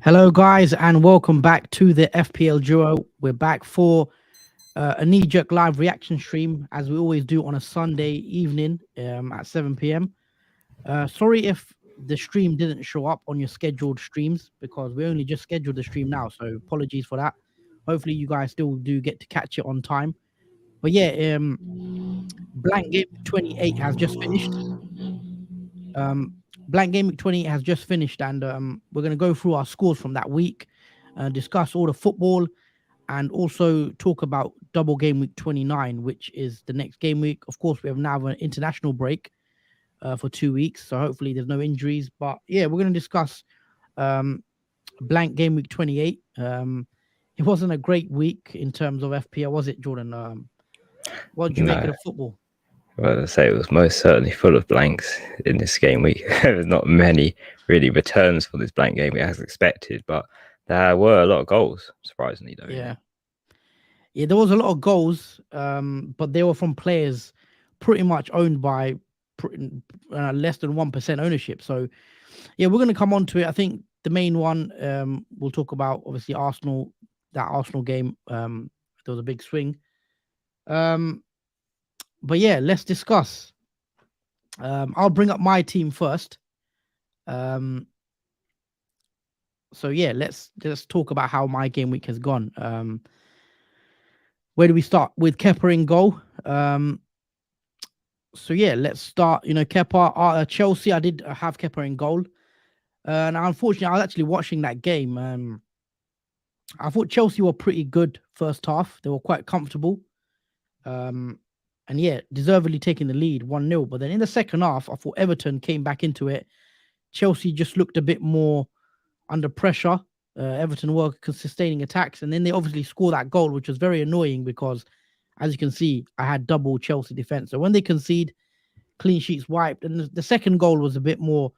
Hello, guys, and welcome back to the FPL Duo. We're back for a knee-jerk live reaction stream, as we always do on a Sunday evening at 7 p.m. Sorry if the stream didn't show up on your scheduled streams, because we only just scheduled the stream now, so apologies for that. Hopefully, you guys still do get to catch it on time. But yeah, Blank Game 28 has just finished. Blank Gameweek 20 has just finished, and we're going to go through our scores from that week, discuss all the football, and also talk about Double Gameweek 29, which is the next game week. Of course, we have now an international break for 2 weeks, so hopefully there's no injuries. But yeah, we're going to discuss Blank Gameweek 28. It wasn't a great week in terms of FPL, was it, Jordan? What did you make of the football? Well, I'd say it was most certainly full of blanks in this game week. There was not many really returns for this blank game week as expected, but there were a lot of goals, surprisingly, though. Yeah, there was a lot of goals, but they were from players pretty much owned by less than 1% ownership. So, yeah, we're going to come on to it. I think the main one we'll talk about, obviously, Arsenal, that Arsenal game. There was a big swing. But yeah, let's discuss. I'll bring up my team first. So yeah, let's talk about how my game week has gone. Where do we start? With Kepa in goal. So yeah, let's start. Kepa, Chelsea. I did have Kepa in goal, and unfortunately, I was actually watching that game. I thought Chelsea were pretty good first half. They were quite comfortable. And yeah, deservedly taking the lead 1-0. But then in the second half, I thought Everton came back into it. Chelsea just looked a bit more under pressure. Everton were sustaining attacks. And then they obviously scored that goal, which was very annoying because, as you can see, I had double Chelsea defense. So when they concede, clean sheets wiped. And the second goal was a bit more,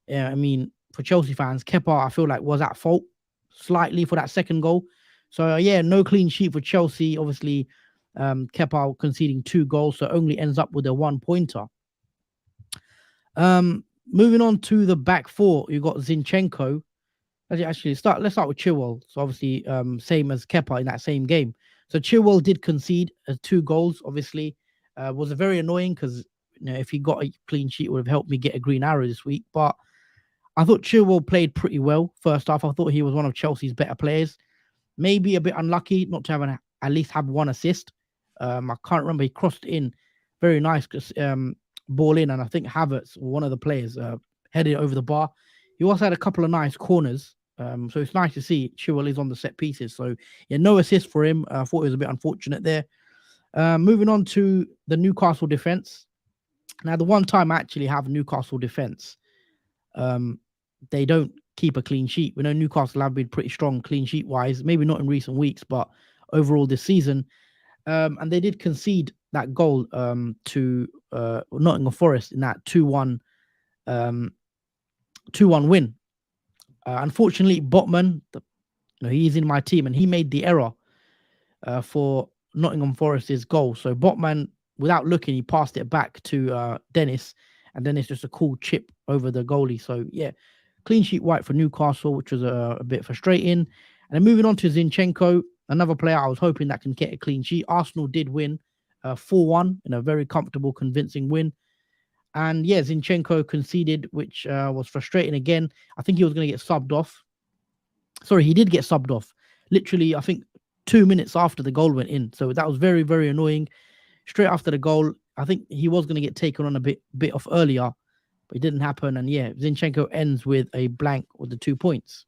for Chelsea fans, Kepa, I feel like, was at fault slightly for that second goal. So yeah, no clean sheet for Chelsea. Obviously, Kepa conceding 2 goals, so only ends up with a 1-pointer. Moving on to the back four, you got Zinchenko. Let's start with Chilwell. So obviously, same as Kepa in that same game. So Chilwell did concede 2 goals. Obviously, was very annoying because if he got a clean sheet, it would have helped me get a green arrow this week. But I thought Chilwell played pretty well first half. I thought he was one of Chelsea's better players. Maybe a bit unlucky not to have at least have 1 assist. I can't remember. He crossed in, very nice ball in, and I think Havertz, one of the players, headed over the bar. He also had a couple of nice corners, so it's nice to see Chilwell is on the set pieces. So yeah, no assist for him. I thought it was a bit unfortunate there. Moving on to the Newcastle defense. Now, the one time I actually have Newcastle defense, they don't keep a clean sheet. We know Newcastle have been pretty strong clean sheet wise, maybe not in recent weeks, but overall this season. And they did concede that goal to Nottingham Forest in that 2-1 win. Unfortunately, Botman, he's in my team, and he made the error for Nottingham Forest's goal. So Botman, without looking, he passed it back to Dennis, and then it's just a cool chip over the goalie. So yeah, clean sheet white for Newcastle, which was a bit frustrating. And then moving on to Zinchenko, another player I was hoping that can get a clean sheet. Arsenal did win 4-1 in a very comfortable, convincing win. And yeah, Zinchenko conceded, which was frustrating again. I think he was going to get subbed off. Sorry, he did get subbed off. Literally, I think 2 minutes after the goal went in. So that was very, very annoying. Straight after the goal, I think he was going to get taken on a bit off earlier, but it didn't happen. And yeah, Zinchenko ends with a blank with the 2 points.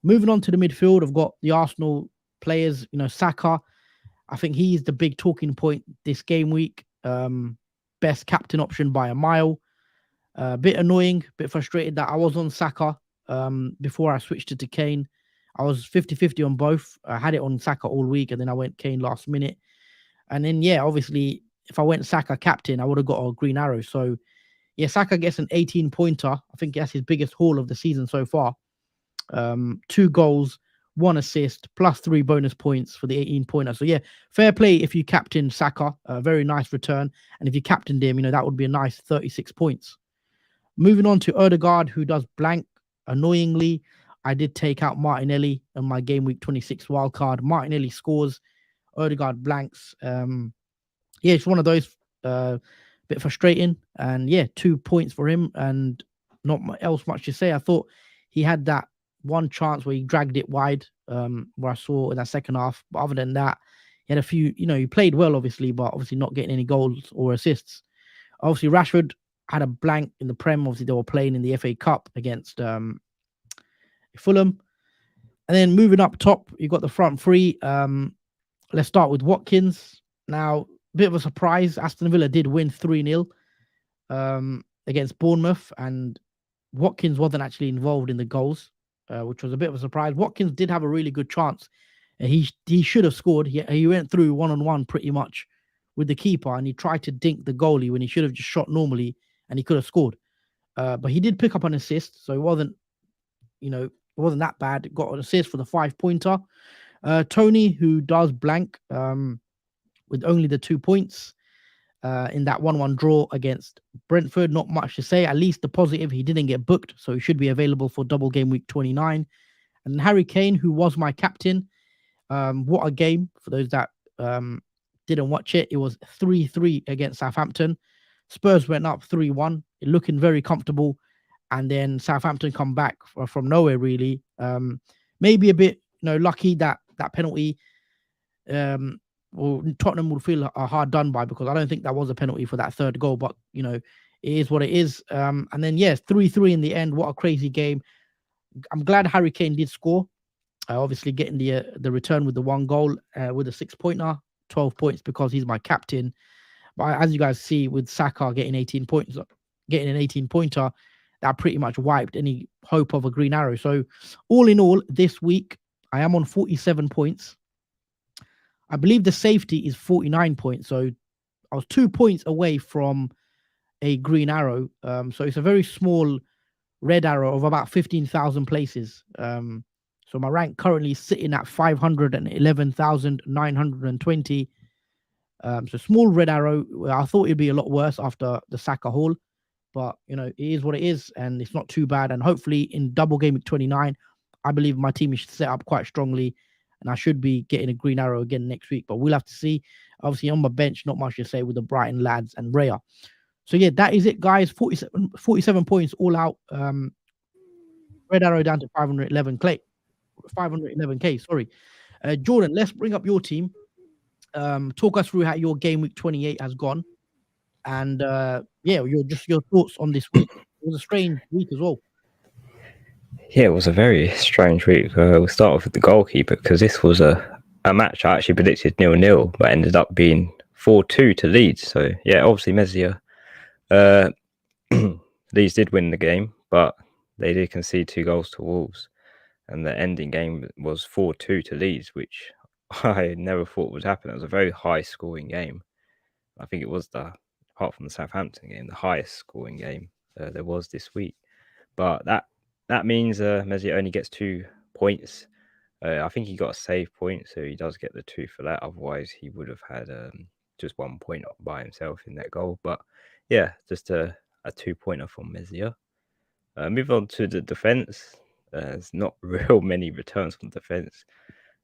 Moving on to the midfield, I've got the Arsenal players, Saka. I think he's the big talking point this game week. Best captain option by a mile. Bit annoying, bit frustrated that I was on Saka before I switched it to Kane. I was 50-50 on both. I had it on Saka all week, and then I went Kane last minute. And then, yeah, obviously, if I went Saka captain, I would have got a green arrow. So, yeah, Saka gets an 18-pointer. I think that's his biggest haul of the season so far. 2 goals, 1 assist, plus 3 bonus points for the 18-pointer. So yeah, fair play if you captain Saka, a very nice return. And if you captained him, that would be a nice 36 points. Moving on to Odegaard, who does blank. Annoyingly, I did take out Martinelli on my game week 26 wildcard. Martinelli scores, Odegaard blanks. Yeah, it's one of those bit frustrating. And yeah, 2 points for him and not else much to say. I thought he had that one chance where he dragged it wide, where I saw in that second half. But other than that, he had a few, he played well, obviously, but obviously not getting any goals or assists. Obviously, Rashford had a blank in the Prem. Obviously, they were playing in the FA Cup against Fulham. And then moving up top, you've got the front three. Let's start with Watkins. Now, a bit of a surprise. Aston Villa did win 3-0 against Bournemouth, and Watkins wasn't actually involved in the goals, which was a bit of a surprise. Watkins did have a really good chance. He should have scored. He went through one-on-one pretty much with the keeper, and he tried to dink the goalie when he should have just shot normally, and he could have scored. But he did pick up an assist, so it wasn't that bad. Got an assist for the 5-pointer. Tony, who does blank with only the 2 points in that 1-1 draw against Brentford. Not much to say. At least the positive, he didn't get booked, so he should be available for double game week 29. And Harry Kane, who was my captain. What a game for those that didn't watch it. It was 3-3 against Southampton. Spurs went up 3-1, looking very comfortable. And then Southampton come back from nowhere, really. Maybe a bit lucky that penalty. Well, Tottenham would feel hard done by, because I don't think that was a penalty for that third goal. But, it is what it is. And then, yes, 3-3 in the end. What a crazy game. I'm glad Harry Kane did score. Obviously, getting the return with the 1 goal with a 6-pointer, 12 points because he's my captain. But as you guys see, with Saka getting 18 points, getting an 18-pointer, that pretty much wiped any hope of a green arrow. So all in all, this week, I am on 47 points. I believe the safety is 49 points. So I was 2 points away from a green arrow. So it's a very small red arrow of about 15,000 places. So my rank currently is sitting at 511,920. So small red arrow. I thought it'd be a lot worse after the Saka haul. But, it is what it is, and it's not too bad. And hopefully in double game week 29, I believe my team is set up quite strongly, and I should be getting a green arrow again next week. But we'll have to see. Obviously, on my bench, not much to say with the Brighton lads and Raya. So, yeah, that is it, guys. 47 points all out. Red arrow down to 511K, sorry. Jordan, let's bring up your team. Talk us through how your game week 28 has gone. And your thoughts on this week. It was a strange week as well. Yeah, it was a very strange week. We'll start off with the goalkeeper, because this was a match I actually predicted 0-0, but ended up being 4-2 to Leeds. So yeah, obviously Mezia. Leeds did win the game, but they did concede 2 goals to Wolves, and the ending game was 4-2 to Leeds, which I never thought would happen. It was a very high scoring game. I think it was apart from the Southampton game, the highest scoring game there was this week. But that means Messi only gets 2 points. I think he got a save point, so he does get the 2 for that. Otherwise, he would have had just 1 point by himself in that goal. But yeah, just a 2-pointer from Messi. Move on to the defense. There's not real many returns from defense.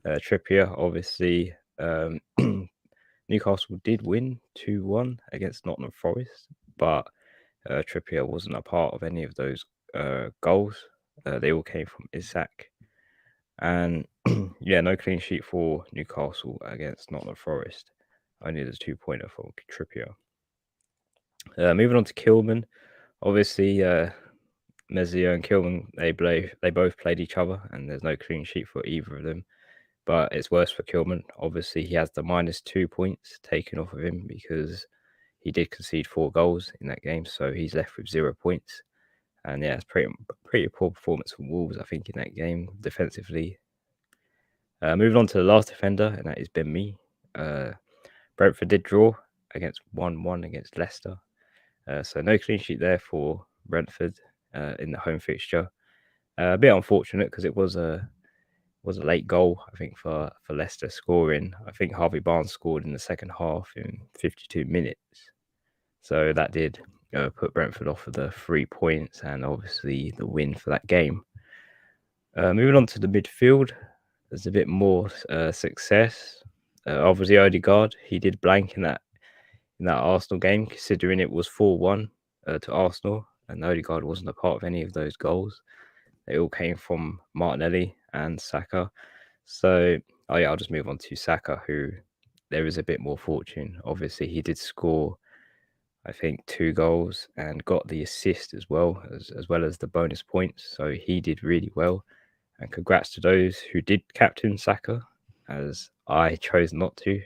Trippier, obviously. Newcastle did win 2-1 against Nottingham Forest, but Trippier wasn't a part of any of those goals. They all came from Isaac. And yeah, no clean sheet for Newcastle against Nottingham Forest. Only the 2-pointer for Trippier. Moving on to Kilman. Obviously, Mezia and Kilman, they both played each other, and there's no clean sheet for either of them. But it's worse for Kilman. Obviously, he has the -2 points taken off of him because he did concede 4 goals in that game, so he's left with 0 points. And yeah, it's pretty poor performance from Wolves, I think, in that game defensively. Moving on to the last defender, and that is Ben Mee. Brentford did draw against 1-1 against Leicester, so no clean sheet there for Brentford in the home fixture. A bit unfortunate because it was was a late goal, I think, for Leicester scoring. I think Harvey Barnes scored in the second half in 52 minutes. So that did put Brentford off of the 3 points and obviously the win for that game. Moving on to the midfield, there's a bit more success. Obviously, Odegaard, he did blank in that Arsenal game, considering it was 4-1 to Arsenal, and Odegaard wasn't a part of any of those goals. They all came from Martinelli and Saka. So, I'll just move on to Saka, who there is a bit more fortune. Obviously, he did score, I think, 2 goals and got the assist as well as the bonus points. So he did really well. And congrats to those who did captain Saka, as I chose not to,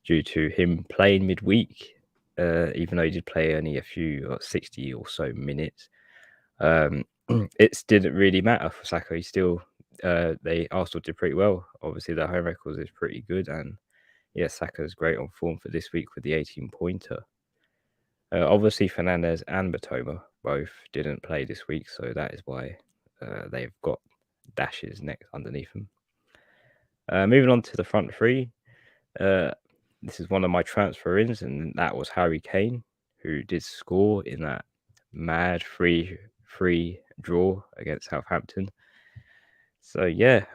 due to him playing midweek, even though he did play only a few 60 or so minutes. It didn't really matter for Saka. He still, Arsenal did pretty well. Obviously, their home record is pretty good, and yeah, Saka's great on form for this week with the 18-pointer. Obviously, Fernandes and Matoma both didn't play this week, so that is why they've got dashes next underneath them. Moving on to the front three, this is one of my transfer-ins, and that was Harry Kane, who did score in that mad 3-3 draw against Southampton. So yeah,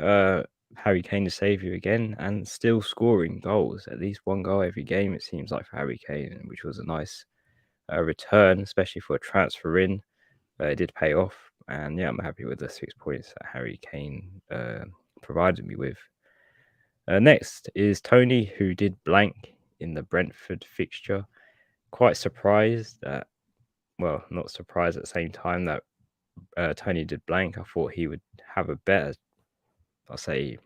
Harry Kane the saviour again, and still scoring goals. At least one goal every game, it seems like, for Harry Kane, which was a nice return, especially for a transfer in. It did pay off, and yeah, I'm happy with the 6 points that Harry Kane provided me with. Next is Tony, who did blank in the Brentford fixture. Quite surprised that, well, not surprised at the same time that Tony did blank. I thought he would have a better, I'll say,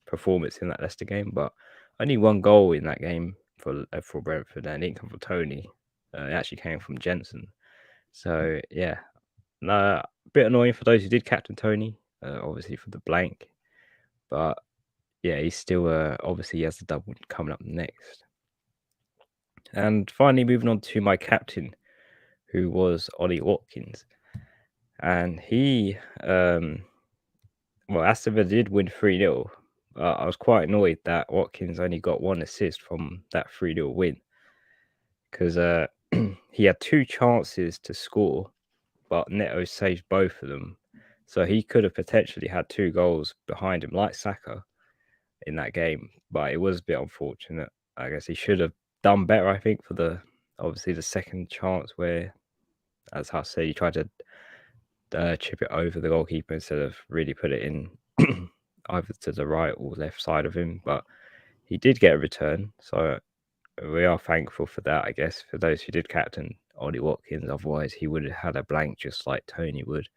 performance in that Leicester game, but only 1 goal in that game for Brentford, and it didn't come from Tony. It actually came from Jensen. So yeah, a bit annoying for those who did captain Tony, obviously for the blank, but yeah, he's still obviously he has the double coming up next. And finally, moving on to my captain, who was Ollie Watkins, and he, Aston Villa did win 3-0. I was quite annoyed that Watkins only got 1 assist from that 3-0 win, because he had 2 chances to score, but Neto saved both of them. So he could have potentially had 2 goals behind him, like Saka, in that game. But it was a bit unfortunate. I guess he should have done better, I think, for the second chance where, as I said, he tried to chip it over the goalkeeper instead of really put it in either to the right or left side of him. But he did get a return. So we are thankful for that, I guess, for those who did captain Ollie Watkins. Otherwise, he would have had a blank just like Tony would.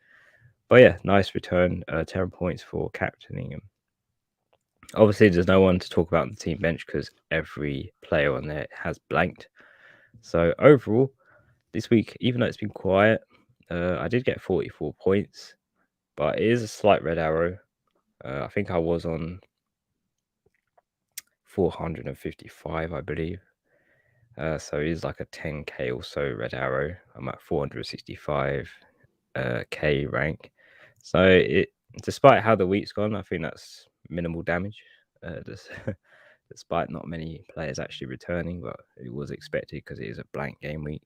But yeah, nice return. 10 points for captaining him. Obviously, there's no one to talk about on the team bench because every player on there has blanked. So overall, this week, even though it's been quiet, I did get 44 points, but it is a slight red arrow. I think I was on 455, I believe. So it is like a 10k or so red arrow. I'm at 465 k rank. So despite how the week's gone, I think that's minimal damage. Despite not many players actually returning, but it was expected because it is a blank game week.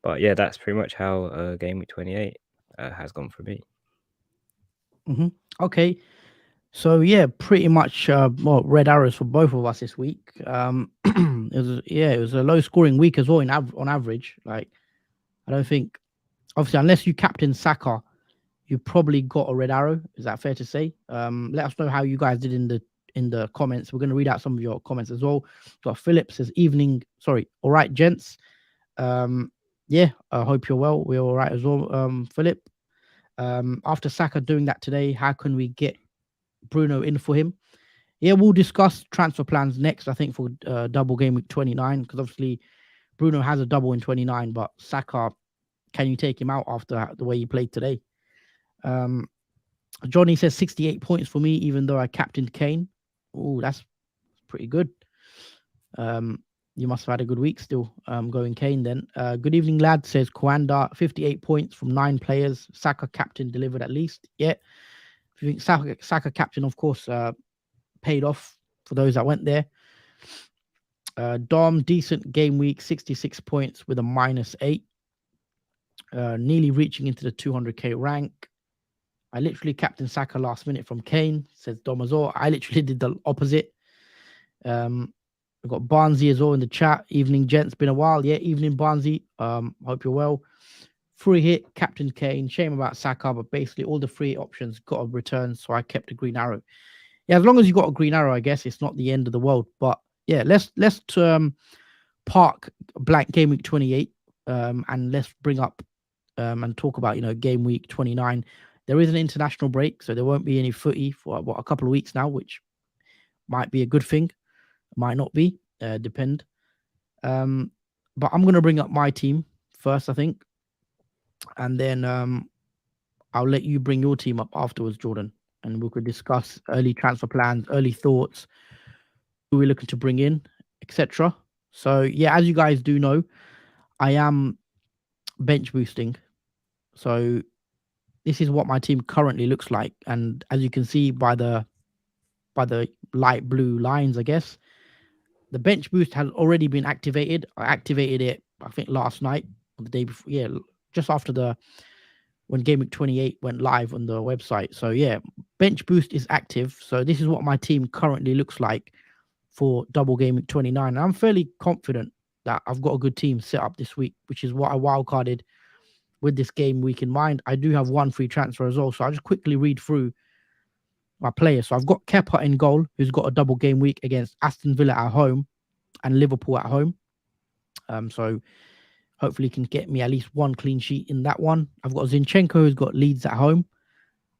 But yeah, that's pretty much how game week 28 has gone for me. Okay. So yeah, pretty much red arrows for both of us this week. It was a low scoring week as well on average. Like, I don't think, obviously, unless you captain Saka, you probably got a red arrow. Is that fair to say? Let us know how you guys did in the comments. We're going to read out some of your comments as well. Got Philip says all right, gents. Yeah, I hope you're well. We're all right as well, Philip. After Saka doing that today, how can we get Bruno in for him? Yeah, we'll discuss transfer plans next, I think, for double game week 29, because obviously Bruno has a double in 29, but Saka, can you take him out after the way he played today? Johnny says 68 points for me, even though I captained Kane. Oh, that's pretty good. You must have had a good week still going Kane then. Good evening, lad, says Kwanda. 58 points from 9 players. Saka captain delivered at least. Yeah, you think Saka captain, of course, paid off for those that went there. Dom, decent game week, 66 points with a -8. Nearly reaching into the 200k rank. I literally captained Saka last minute from Kane, says Dom as well. I literally did the opposite. We've got Barnsey as well in the chat. Evening, gents. Been a while. Yeah, evening, Barnsey. Hope you're well. Free hit, Captain Kane. Shame about Saka, but basically all the free options got a return, so I kept a green arrow. Yeah, as long as you got a green arrow, I guess it's not the end of the world. But yeah, let's park Blank Game Week 28, and let's bring up and talk about Game Week 29. There is an international break, so there won't be any footy for a couple of weeks now, which might be a good thing, might not be, depend. But I'm going to bring up my team first, I think, and then I'll let you bring your team up afterwards, Jordan, and we could discuss early transfer plans, early thoughts, who we're looking to bring in, etc. So yeah, as you guys do know, I am bench boosting. So this is what my team currently looks like, and as you can see by the light blue lines, I guess the bench boost has already been activated. I activated it, I think, last night or the day before. Yeah, just after when Game Week 28 went live on the website. So yeah, bench boost is active. So this is what my team currently looks like for Double Game Week 29. And I'm fairly confident that I've got a good team set up this week, which is what I wildcarded with this game week in mind. I do have one free transfer as well. So I'll just quickly read through my players. So I've got Kepa in goal, who's got a double game week against Aston Villa at home and Liverpool at home. So hopefully he can get me at least one clean sheet in that one. I've got Zinchenko, who's got Leeds at home.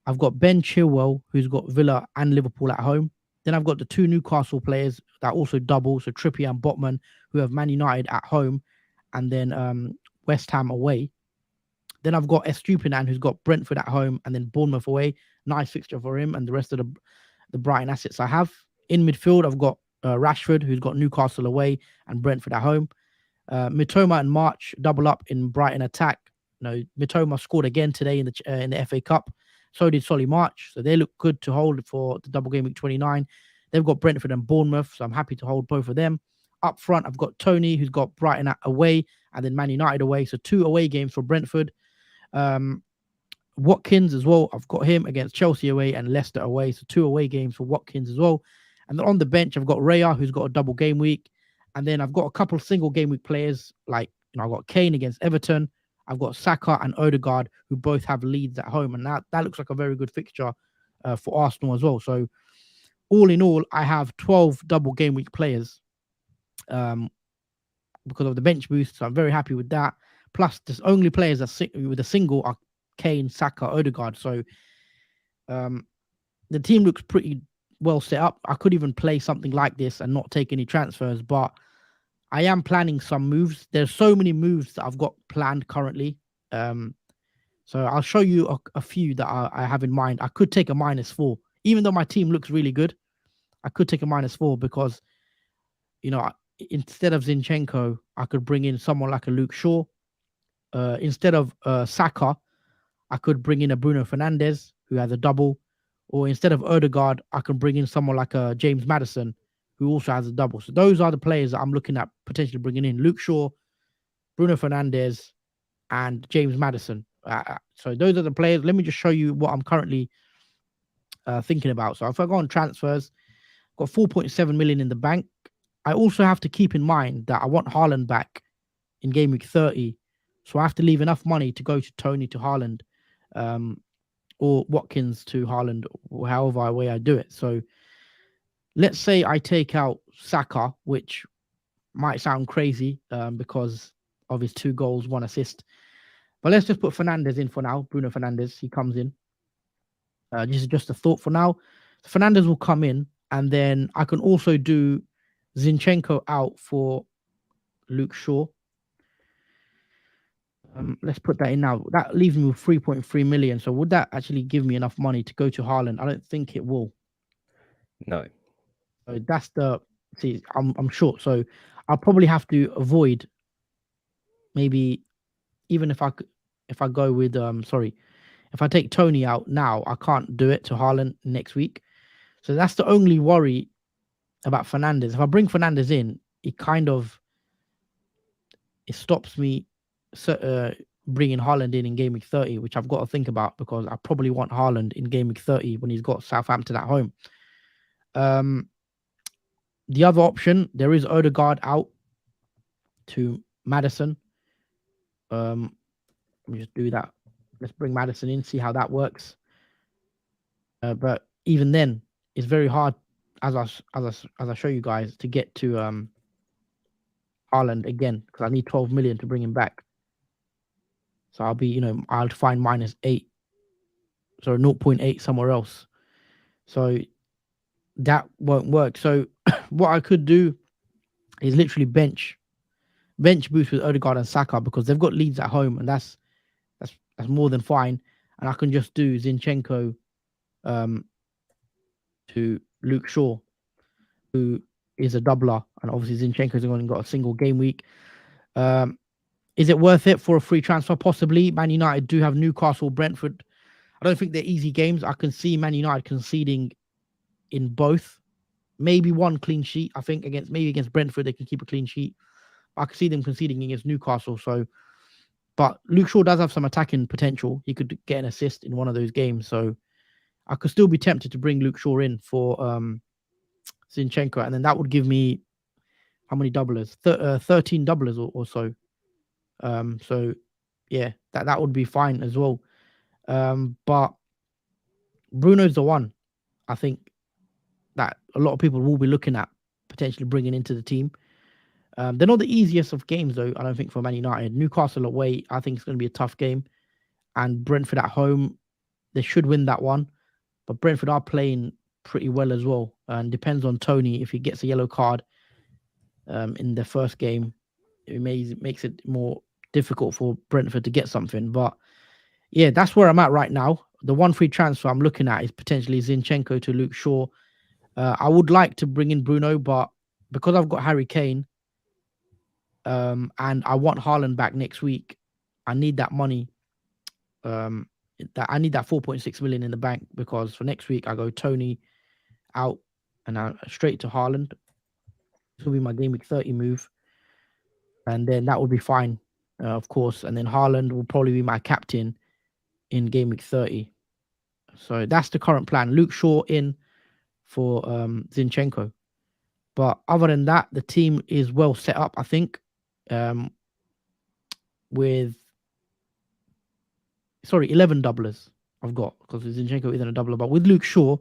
I've got Ben Chilwell, who's got Villa and Liverpool at home. Then I've got the two Newcastle players that also double, so Trippier and Botman, who have Man United at home, and then West Ham away. Then I've got Estupinan, who's got Brentford at home, and then Bournemouth away. Nice fixture for him and the rest of the Brighton assets I have. In midfield, I've got Rashford, who's got Newcastle away and Brentford at home. Mitoma and March double up in Brighton attack. Mitoma scored again today in the FA Cup. So did Solly March. So they look good to hold for the Double Game Week 29. They've got Brentford and Bournemouth, so I'm happy to hold both of them. Up front, I've got Tony, who's got Brighton away, and then Man United away. So 2 away games for Brentford. Watkins as well. I've got him against Chelsea away and Leicester away. So 2 away games for Watkins as well. And then on the bench, I've got Raya, who's got a double game week. And then I've got a couple of single game week players, like I've got Kane against Everton. I've got Saka and Odegaard, who both have Leeds at home. And that looks like a very good fixture for Arsenal as well. So all in all, I have 12 double game week players because of the bench boost. So I'm very happy with that. Plus, the only players that with a single are Kane, Saka, Odegaard. So the team looks pretty well set up. I could even play something like this and not take any transfers, but I am planning some moves. There's so many moves that I've got planned currently. So I'll show you a few that I have in mind. I could take a -4, even though my team looks really good. I could take a -4 because, instead of Zinchenko, I could bring in someone like a Luke Shaw. Instead of Saka, I could bring in a Bruno Fernandes, who has a double. Or instead of Odegaard, I can bring in someone like a James Maddison, who also has a double. So those are the players that I'm looking at potentially bringing in. Luke Shaw, Bruno Fernandes, and James Maddison. So those are the players. Let me just show you what I'm currently thinking about. So if I go on transfers, I've got 4.7 million in the bank. I also have to keep in mind that I want Haaland back in game week 30. So I have to leave enough money to go to Tony to Haaland, or Watkins to Haaland, or however way I do it. So let's say I take out Saka, which might sound crazy because of his 2 goals, 1 assist. But let's just put Fernandes in for now. Bruno Fernandes, he comes in. This is just a thought for now. Fernandes will come in, and then I can also do Zinchenko out for Luke Shaw. Let's put that in now. That leaves me with 3.3 million. So would that actually give me enough money to go to Haaland? I don't think it will. No. So that's I'm short. So I'll probably have to avoid, maybe, even if I go with if If I take Tony out now, I can't do it to Haaland next week. So that's the only worry about Fernandes. If I bring Fernandes in, it stops me bringing Haaland in game week 30, which I've got to think about because I probably want Haaland in game week 30 when he's got Southampton at home. The other option, there is Odegaard out to Maddison. Let me just do that. Let's bring Maddison in, see how that works. But even then, it's very hard, as I show you guys, to get to Haaland again because I need 12 million to bring him back. So I'll find -8, so 0.8 somewhere else. So that won't work. So what I could do is literally bench boost with Odegaard and Saka because they've got Leeds at home, and that's more than fine. And I can just do Zinchenko to Luke Shaw, who is a doubler, and obviously Zinchenko's only got a single game week. Is it worth it for a free transfer? Possibly. Man United do have Newcastle, Brentford. I don't think they're easy games. I can see Man United conceding in both. Maybe one clean sheet. I think against Brentford they can keep a clean sheet. I could see them conceding against Newcastle. But Luke Shaw does have some attacking potential. He could get an assist in one of those games. So I could still be tempted to bring Luke Shaw in for Zinchenko, and then that would give me how many doublers? 13 doublers or so. So yeah, that would be fine as well. But Bruno's the one I think that a lot of people will be looking at potentially bringing into the team. They're not the easiest of games though, I don't think, for Man United. Newcastle away, I think it's going to be a tough game. And Brentford at home, they should win that one. But Brentford are playing pretty well as well. And depends on Tony. If he gets a yellow card in the first game, it makes it more difficult for Brentford to get something. But yeah, that's where I'm at right now. The one free transfer I'm looking at is potentially Zinchenko to Luke Shaw. I would like to bring in Bruno, but because I've got Harry Kane, and I want Haaland back next week, I need that money. I need that 4.6 million in the bank because for next week I go Tony out and I straight to Haaland. This will be my game week 30 move, and then that will be fine, of course. And then Haaland will probably be my captain in game week 30. So that's the current plan. Luke Shaw in for Zinchenko. But other than that, the team is well set up, I think. With 11 doublers I've got because Zinchenko isn't a doubler, but with Luke Shaw,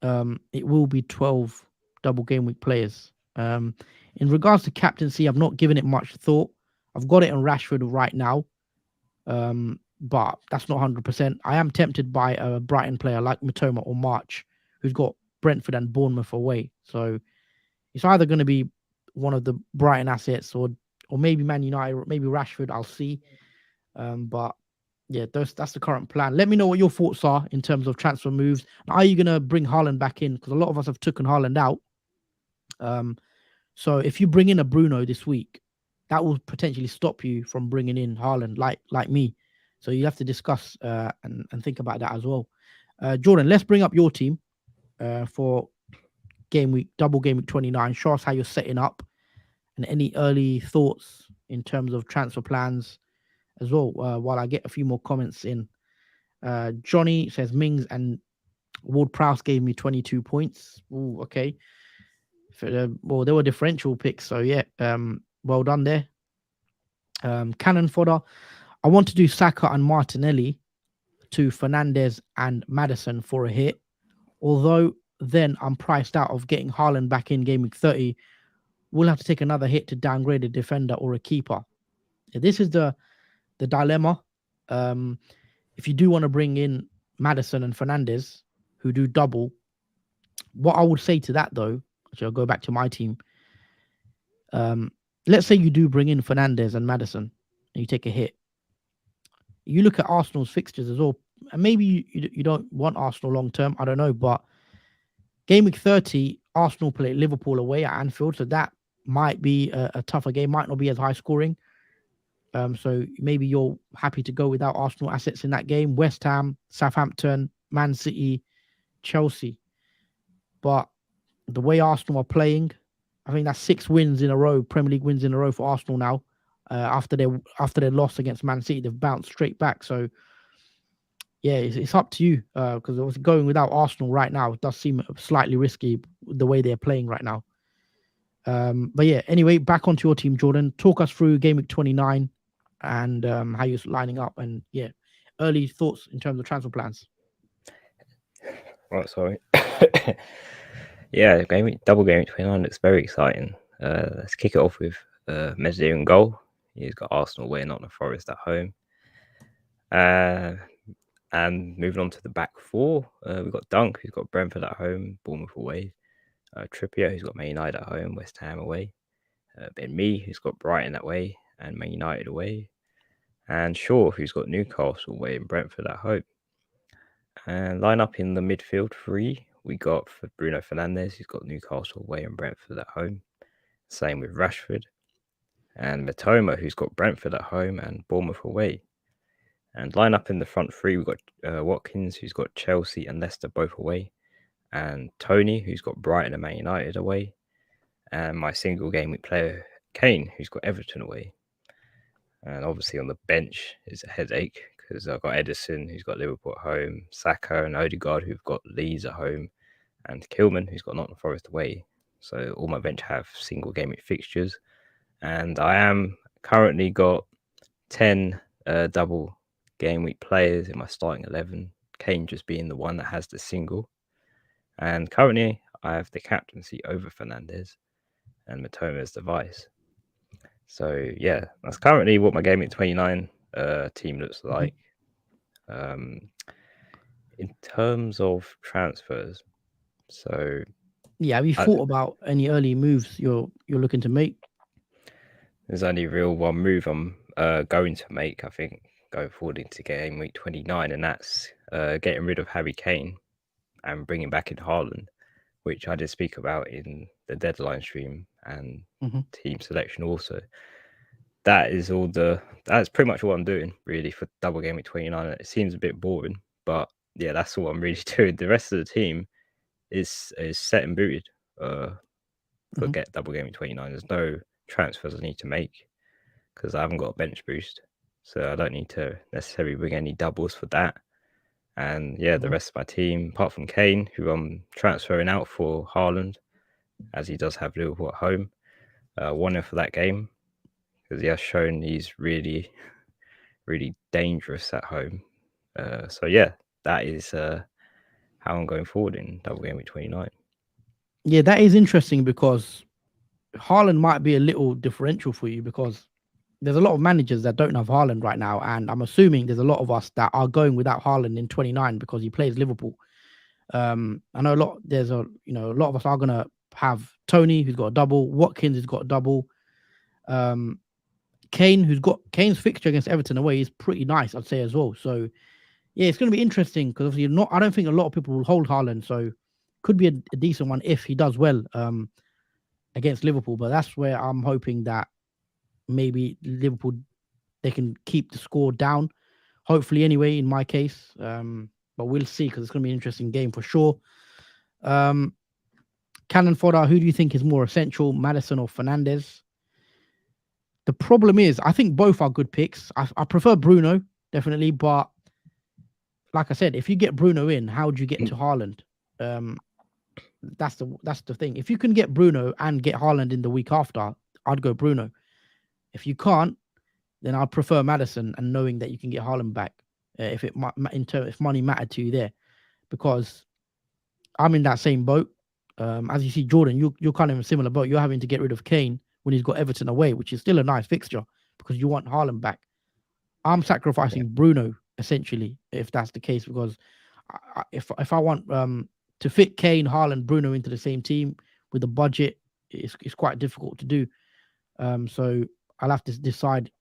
it will be 12 double game week players. In regards to captaincy, I've not given it much thought. I've got it on Rashford right now, but that's not 100%. I am tempted by a Brighton player like Matoma or March, who's got Brentford and Bournemouth away. So it's either going to be one of the Brighton assets or maybe Man United, or maybe Rashford. I'll see. But yeah, that's the current plan. Let me know what your thoughts are in terms of transfer moves. Are you going to bring Haaland back in? Because a lot of us have taken Haaland out. So if you bring in a Bruno this week, that will potentially stop you from bringing in Haaland like me. So you have to discuss and think about that as well. Jordan, let's bring up your team for double game week 29. Show us how you're setting up and any early thoughts in terms of transfer plans as well, while I get a few more comments in. Johnny says Mings and Ward-Prowse gave me 22 points. Ooh, okay. Well, they were differential picks, so yeah, well done there. Cannon fodder. I want to do Saka and Martinelli to Fernandes and Maddison for a hit. Although then I'm priced out of getting Haaland back in game week 30. We'll have to take another hit to downgrade a defender or a keeper. This is the dilemma. If you do want to bring in Maddison and Fernandes, who do double, what I would say to that though, actually I'll go back to my team. Let's say you do bring in Fernandes and Maddison and you take a hit. You look at Arsenal's fixtures as well, and maybe you don't want Arsenal long term, I don't know, but game week 30, Arsenal play Liverpool away at Anfield, so that might be a tougher game, might not be as high scoring. So maybe you're happy to go without Arsenal assets in that game. West Ham, Southampton, Man City, Chelsea. But the way Arsenal are playing, I think that's 6 wins in a row, Premier League wins in a row for Arsenal now. After their loss against Man City, they've bounced straight back. So yeah, it's up to you because obviously going without Arsenal right now does seem slightly risky the way they're playing right now. But yeah, anyway, back onto your team, Jordan. Talk us through Game Week 29 and how you're lining up, and yeah, early thoughts in terms of transfer plans. Right, sorry. Yeah, Double Gameweek 29 looks very exciting. Let's kick it off with Meslier in goal. He's got Arsenal away, Nottingham Forest at home. And moving on to the back four, we've got Dunk, who's got Brentford at home, Bournemouth away. Trippier, who's got Man United at home, West Ham away. Ben Mee, who's got Brighton away and Man United away. And Shaw, who's got Newcastle away and Brentford at home. And line up in the midfield three, we got for Bruno Fernandes, who's got Newcastle away and Brentford at home. Same with Rashford. And Matoma, who's got Brentford at home and Bournemouth away. And line up in the front three, we've got Watkins, who's got Chelsea and Leicester both away. And Tony, who's got Brighton and Man United away. And my single game week player, Kane, who's got Everton away. And obviously on the bench is a headache because I've got Ederson, who's got Liverpool at home, Saka and Odegaard, who've got Leeds at home, and Kilman, who's got Nottingham Forest away. So all my bench have single game week fixtures. And I am currently got 10 double game week players in my starting 11, Kane just being the one that has the single. And currently I have the captaincy over Fernandes and Matoma as the vice. So yeah, that's currently what my Game Week 29 team looks like. In terms of transfers, so yeah, have you thought about any early moves you're looking to make? There's only real one move I'm going to make, I think, going forward into Game Week 29, and that's getting rid of Harry Kane and bringing back in Haaland, which I did speak about in the deadline stream and team selection also. That's pretty much what I'm doing really for Double Game Week 29. It seems a bit boring, but yeah, that's all I'm really doing. The rest of the team is set and booted for get Double Game Week 29. There's no transfers I need to make because I haven't got a bench boost, so I don't need to necessarily bring any doubles for that. And yeah, the rest of my team, apart from Kane, who I'm transferring out for Haaland, as he does have Liverpool at home, wanting for that game because he has shown he's really, really dangerous at home. So yeah, that is how I'm going forward in Double Game Week 29. Yeah, that is interesting because Haaland might be a little differential for you because there's a lot of managers that don't have Haaland right now, and I'm assuming there's a lot of us that are going without Haaland in 29 because he plays Liverpool. I know a lot of us are gonna have Tony, who's got a double, Watkins, who's got a double, Kane, Kane's fixture against Everton away is pretty nice, I'd say as well. So yeah, it's gonna be interesting because obviously I don't think a lot of people will hold Haaland, so could be a decent one if he does well against Liverpool. But that's where I'm hoping that maybe Liverpool, they can keep the score down. Hopefully, anyway, in my case. But we'll see because it's going to be an interesting game for sure. Cannon fodder, who do you think is more essential, Maddison or Fernandes? The problem is, I think both are good picks. I prefer Bruno, definitely. But like I said, if you get Bruno in, how do you get to Haaland? That's the thing. If you can get Bruno and get Haaland in the week after, I'd go Bruno. If you can't, then I'd prefer Maddison and knowing that you can get Haaland back if money mattered to you there, because I'm in that same boat. As you see, Jordan, you're kind of in a similar boat. You're having to get rid of Kane when he's got Everton away, which is still a nice fixture because you want Haaland back. I'm sacrificing Bruno essentially if that's the case, because if I want to fit Kane, Haaland, Bruno into the same team with a budget, it's quite difficult to do. So I'll have to decide.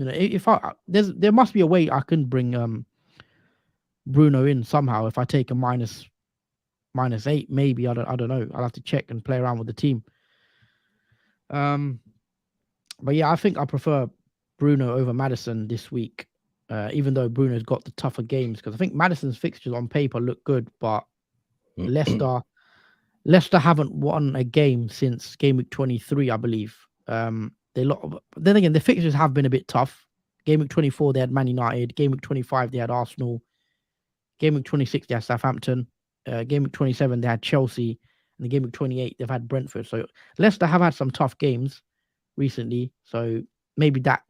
If there must be a way I can bring Bruno in somehow. If I take a -8, maybe I don't know. I'll have to check and play around with the team. But yeah, I think I prefer Bruno over Madison this week, even though Bruno's got the tougher games. Because I think Madison's fixtures on paper look good, but Leicester haven't won a game since game week 23, I believe. Then again, the fixtures have been a bit tough. Game week 24, they had Man United. Game week 25, they had Arsenal. Game week 26, they had Southampton. Game week 27, they had Chelsea. And the game week 28, they've had Brentford. So Leicester have had some tough games recently. So maybe that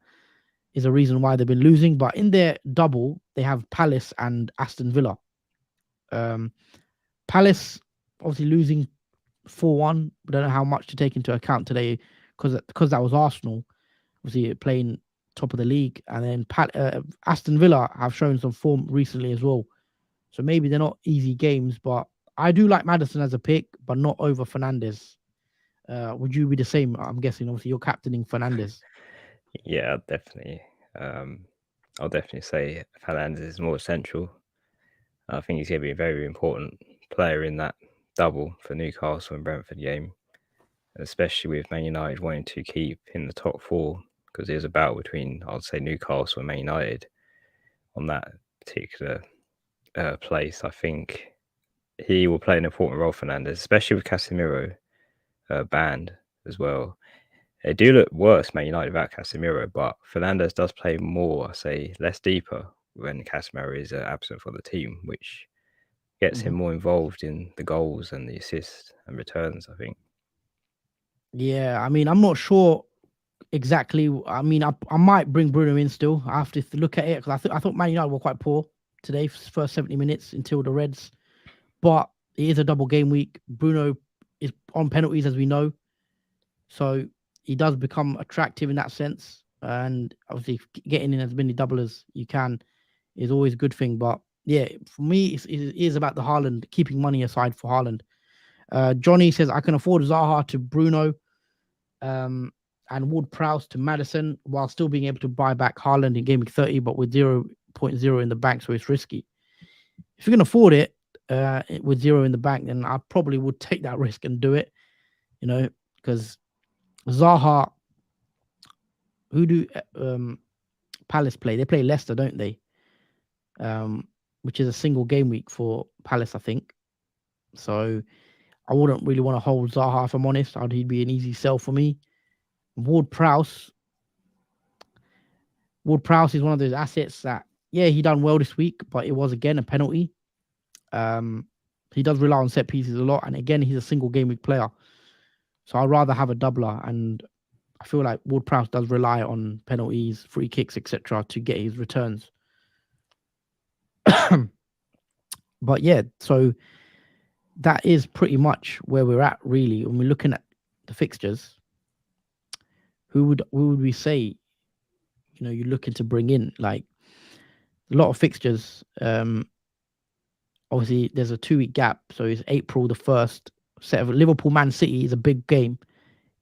is a reason why they've been losing. But in their double, they have Palace and Aston Villa. Palace obviously losing 4-1. We don't know how much to take into account today because that was Arsenal, obviously playing top of the league. And then Aston Villa have shown some form recently as well. So maybe they're not easy games, but I do like Maddison as a pick, but not over Fernandes. Would you be the same? I'm guessing, obviously, you're captaining Fernandes. Yeah, definitely. I'll definitely say Fernandes is more essential. I think he's going to be a very important player in that double for Newcastle and Brentford game, especially with Man United wanting to keep in the top four, because there's a battle between, I'd say, Newcastle and Man United on that particular place. I think he will play an important role, Fernandes, especially with Casemiro banned as well. They do look worse, Man United, without Casemiro, but Fernandes does play more, I say, less deeper when Casemiro is absent for the team, which gets him more involved in the goals and the assists and returns, I think. Yeah, I mean, I'm not sure exactly. I mean, I might bring Bruno in still. I have to look at it because I thought Man United were quite poor today, first 70 minutes until the Reds. But it is a double game week. Bruno is on penalties, as we know. So he does become attractive in that sense. And obviously, getting in as many double as you can is always a good thing. But yeah, for me, it is about the Haaland, keeping money aside for Haaland. Johnny says, I can afford Zaha to Bruno and Ward-Prowse to Maddison while still being able to buy back Haaland in game week 30, but with 0.0 in the bank, so it's risky. If you can afford it with 0 in the bank, then I probably would take that risk and do it, because Zaha, who do Palace play? They play Leicester, don't they? Which is a single game week for Palace, I think. So I wouldn't really want to hold Zaha, if I'm honest. He'd be an easy sell for me. Ward-Prowse is one of those assets that, yeah, he done well this week, but it was again a penalty. He does rely on set pieces a lot, and again, he's a single game week player. So I'd rather have a doubler, and I feel like Ward-Prowse does rely on penalties, free kicks, etc. to get his returns. But yeah, so that is pretty much where we're at, really. When we're looking at the fixtures, who would we say, you're looking to bring in? Like, a lot of fixtures. Obviously, there's a 2-week gap, so it's April the 1st. Set of Liverpool Man City is a big game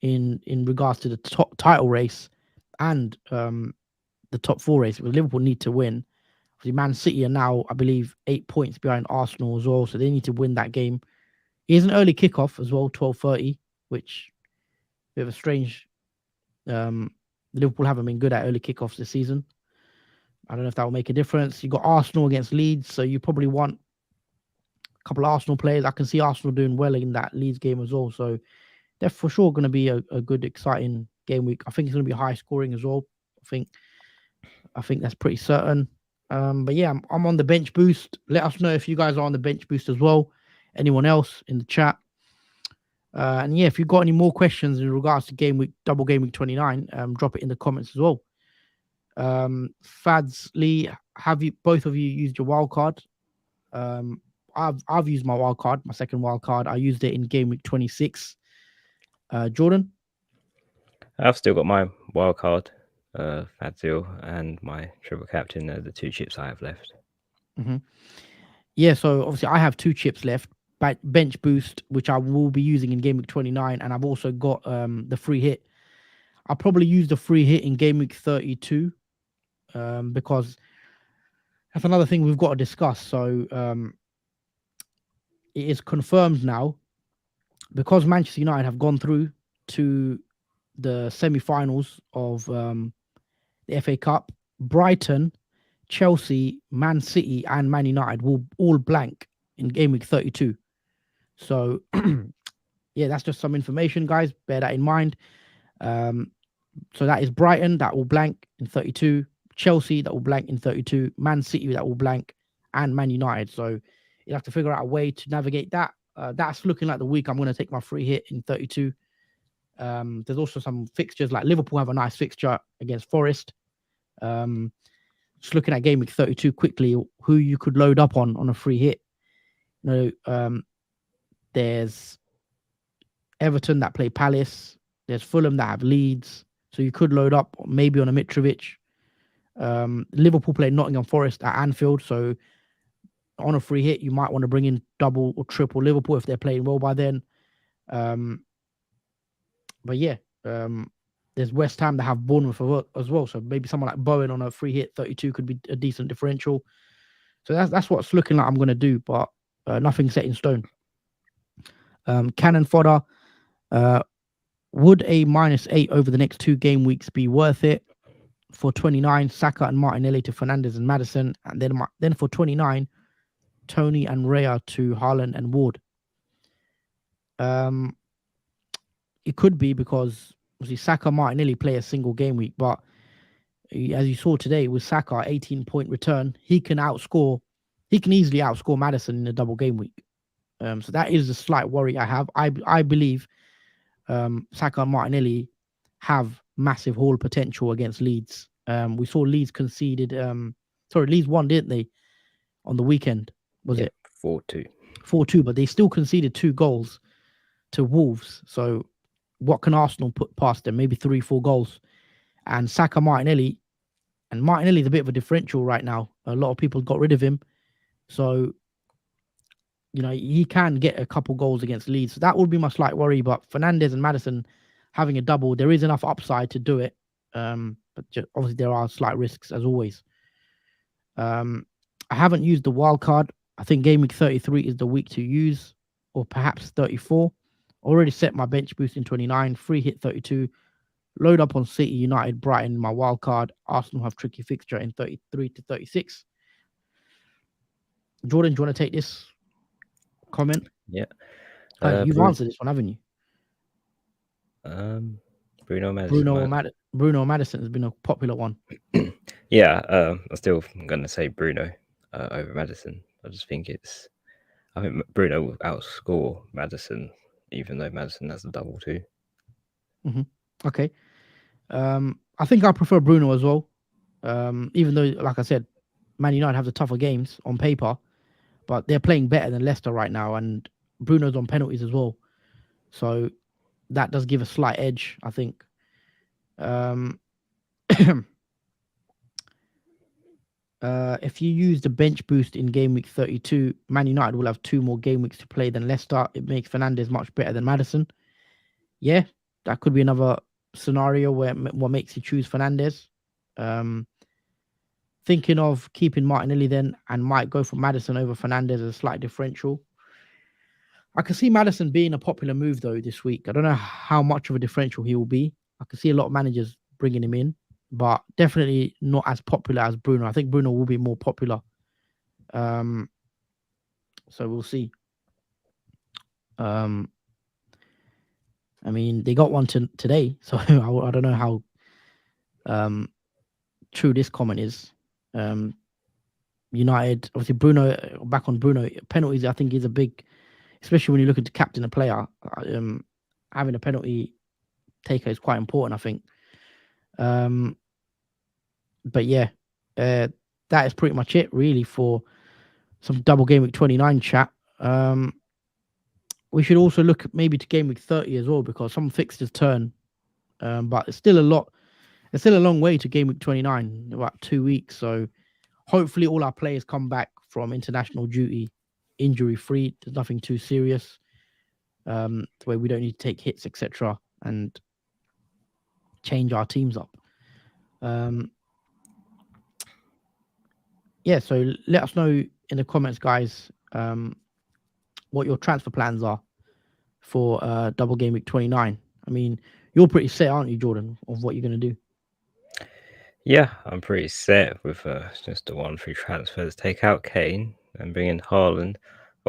in regards to the top title race and the top 4 race. Because Liverpool need to win. Obviously, Man City are now, I believe, 8 points behind Arsenal as well, so they need to win that game. It is an early kickoff as well, 12:30, which is a bit of a strange. Liverpool haven't been good at early kickoffs this season. I don't know if that will make a difference. You got Arsenal against Leeds, so you probably want a couple of Arsenal players. I can see Arsenal doing well in that Leeds game as well. So they're for sure going to be a good, exciting game week. I think it's going to be high scoring as well. I think that's pretty certain. But yeah, I'm on the bench boost. Let us know if you guys are on the bench boost as well. Anyone else in the chat? And yeah, if you've got any more questions in regards to double game week 29, drop it in the comments as well. Fads Lee, have you both of you used your wild card? I've used my wild card, my second wild card. I used it in game week 26. Jordan? I've still got my wild card, Fadzil, and my triple captain, the 2 chips I have left. Yeah, so obviously I have 2 chips left. Bench boost, which I will be using in game week 29, and I've also got the free hit. I'll probably use the free hit in game week 32 because that's another thing we've got to discuss. So it is confirmed now, because Manchester United have gone through to the semi-finals of the FA Cup. Brighton, Chelsea, Man City, and Man United will all blank in game week 32. So, yeah, that's just some information, guys. Bear that in mind. So that is Brighton that will blank in 32, Chelsea that will blank in 32, Man City that will blank, and Man United. So you have to figure out a way to navigate that. That's looking like the week I'm going to take my free hit in 32. There's also some fixtures like Liverpool have a nice fixture against Forest. Just looking at game week 32 quickly, who you could load up on a free hit. There's Everton that play Palace. There's Fulham that have Leeds. So you could load up maybe on a Mitrovic. Liverpool play Nottingham Forest at Anfield. So on a free hit, you might want to bring in double or triple Liverpool if they're playing well by then. But yeah, there's West Ham that have Bournemouth as well. So maybe someone like Bowen on a free hit 32 could be a decent differential. So that's what's looking like I'm going to do, but nothing set in stone. Cannon fodder. Would a -8 over the next 2 game weeks be worth it? For 29, Saka and Martinelli to Fernandes and Maddison. And then for 29, Tony and Raya to Haaland and Ward. It could be because obviously Saka, Martinelli play a single game week, but as you saw today with Saka, 18-point return, he can easily outscore Maddison in a double game week. So that is a slight worry I have. I believe Saka and Martinelli have massive haul potential against Leeds. We saw Leeds conceded. Leeds won, didn't they, on the weekend? Was it 4-2? 4-2, but they still conceded 2 goals to Wolves. So what can Arsenal put past them? Maybe 3-4 goals. And Saka, Martinelli's a bit of a differential right now. A lot of people got rid of him. So, he can get a couple goals against Leeds. So that would be my slight worry. But Fernandes and Maddison having a double, there is enough upside to do it. But obviously there are slight risks as always. I haven't used the wild card. I think game week 33 is the week to use, or perhaps 34. Already set my bench boost in 29, free hit 32. Load up on City, United, Brighton, my wild card. Arsenal have tricky fixture in 33 to 36. Jordan, do you want to take this comment? Yeah. You've answered this one, haven't you? Bruno Madison. Bruno Madison has been a popular one. Yeah, I'm still going to say Bruno over Madison. I think Bruno will outscore Madison, even though Madison has a double too. Mm-hmm. Okay. I think I prefer Bruno as well. Even though, like I said, Man United have the tougher games on paper, but they're playing better than Leicester right now, and Bruno's on penalties as well. So that does give a slight edge, I think. If you use the bench boost in game week 32, Man United will have 2 more game weeks to play than Leicester. It makes Fernandes much better than Maddison. Yeah, that could be another scenario where what makes you choose Fernandes. Thinking of keeping Martinelli then, and might go for Maddison over Fernandes as a slight differential. I can see Maddison being a popular move though this week. I don't know how much of a differential he will be. I can see a lot of managers bringing him in, but definitely not as popular as Bruno. I think Bruno will be more popular. So we'll see. I mean, they got one today, so I don't know how true this comment is. United, obviously Bruno, back on Bruno, penalties I think is a big, especially when you're looking to captain a player, having a penalty taker is quite important, I think. But yeah, that is pretty much it really for some double game week 29 chat. We should also look maybe to game week 30 as well, because some fixtures turn, but it's still a long way to game week 29, about 2 weeks. So hopefully all our players come back from international duty injury free. There's nothing too serious, where we don't need to take hits, etc., and change our teams up. Yeah, so let us know in the comments, guys, what your transfer plans are for double game week 29. I mean, you're pretty set, aren't you, Jordan, of what you're going to do? Yeah, I'm pretty set with just the 1 free transfers. Take out Kane and bring in Haaland.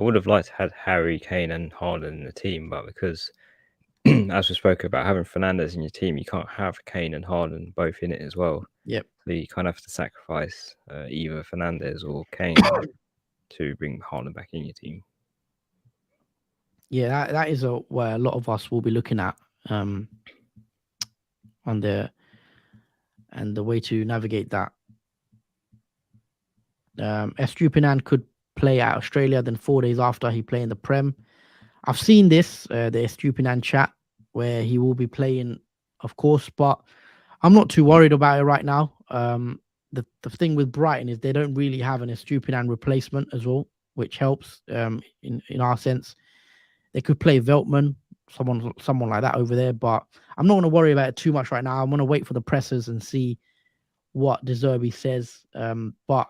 I would have liked to have Harry, Kane, and Haaland in the team, but because, as we spoke about, having Fernandes in your team, you can't have Kane and Haaland both in it as well. Yep. So you kind of have to sacrifice either Fernandes or Kane to bring Haaland back in your team. Yeah, that is where a lot of us will be looking at on the way to navigate that. Estupinan could play at Australia, then 4 days after he play in the Prem. I've seen this, the Estupinan chat, where he will be playing, of course, but I'm not too worried about it right now. The thing with Brighton is they don't really have an Estupinan replacement as well, which helps in our sense. They could play Veltman, someone like that over there, but I'm not going to worry about it too much right now. I'm going to wait for the pressers and see what De Zerbi says. But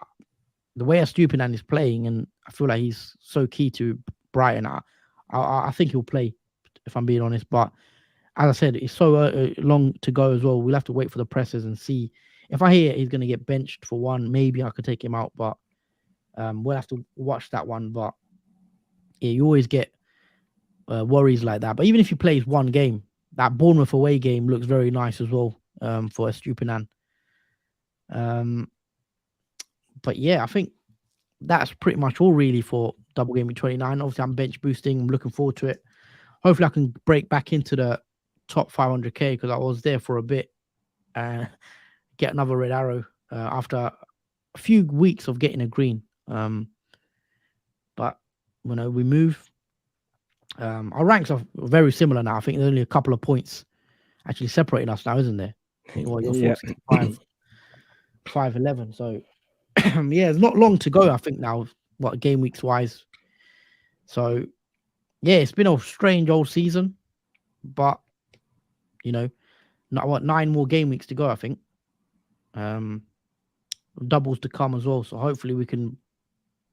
the way Estupinan is playing, and I feel like he's so key to Brighton, I think he'll play, if I'm being honest. But as I said, it's so long to go as well. We'll have to wait for the pressers and see. If I hear he's going to get benched for one, maybe I could take him out, but we'll have to watch that one. But yeah, you always get worries like that. But even if he plays one game, that Bournemouth away game looks very nice as well for Estupinan. But yeah, I think that's pretty much all really for Double Gameweek 29. Obviously, I'm bench boosting. I'm looking forward to it. Hopefully, I can break back into the top 500k because I was there for a bit and get another red arrow after a few weeks of getting a green. But we move. Our ranks are very similar now. I think there's only a couple of points actually separating us now, isn't there? I think, well, you're 465, 511. So yeah, it's not long to go. I think now, what game weeks wise. So yeah, it's been a strange old season, but not 9 more game weeks to go. I think doubles to come as well. So hopefully we can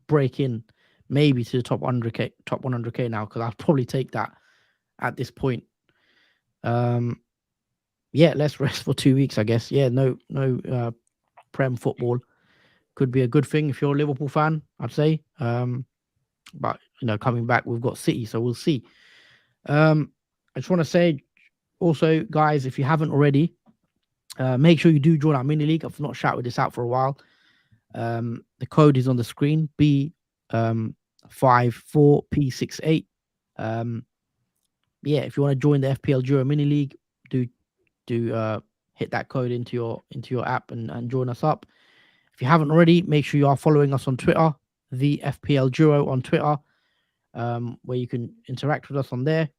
break in maybe to the top 100k now, because I'll probably take that at this point. Yeah, let's rest for 2 weeks, I guess. Yeah, no Prem football could be a good thing if you're a Liverpool fan, I'd say. But coming back, we've got City, so we'll see. I just want to say also, guys, if you haven't already, make sure you do join our mini league. I've not shouted this out for a while. The code is on the screen, B54P68. Yeah, if you want to join the FPL Duo mini league, do hit that code into your app and join us up. If you haven't already, make sure you are following us on Twitter, the FPL Duo on Twitter, where you can interact with us on there.